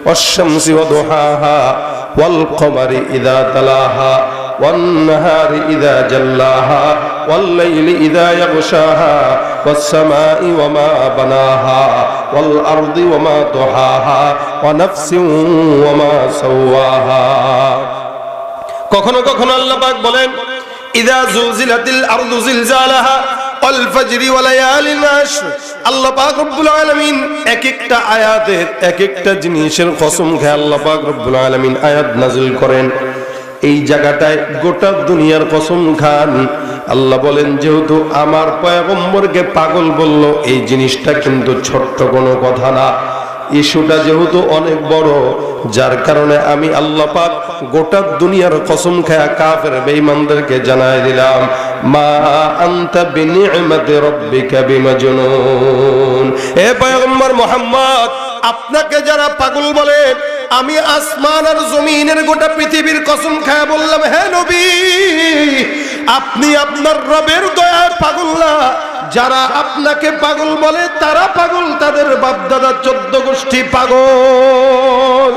والشمس وضحاها والقمر إذا تلاها والنهار إذا جلاها والليل إذا يغشاها والسماء وما بناها والأرض وما طحاها ونفس وما سواها। কখনো কখনো আল্লাহ পাক বলেন ইযা জুলজিলাতিল আরদু জিলজালাহা ওয়াল ফাজরি ওয়া লায়ালিন আশর। আল্লাহ পাক রব্বুল আলামিন এক একটা আয়াতের এক একটা জিনিসের কসম খেয়ে আল্লাহ পাক রব্বুল আলামিন আয়াত নাযিল করেন। এই জায়গাটায় গোটা দুনিয়ার কসম খান। আল্লাহ বলেন যেহেতু আমার পয়গম্বরকে পাগল বলল, এই জিনিসটা কিন্তু ছোট্ট কোনো কথা না, ইস্যুটা যেহেতু অনেক বড়, যার কারণে আমি আল্লাহ পাক গোটা দুনিয়ার কসম খায়া কাফের বেঈমানদেরকে জানাই দিলাম মা আনতা বিনি'মাতি রাব্বিকা বিমাজনুন। হে পয়গম্বর মুহাম্মদ, আপনাকে যারা পাগল বলে, আমি আসমান আর জমিনের গোটা পৃথিবীর কসম খায়া বললাম, হে নবী আপনি আপনার রবের দয়ায় পাগল না। যারা আপনাকে পাগল বলে তারা পাগল, তাদের বাপ দাদা 14 গোষ্ঠী পাগল।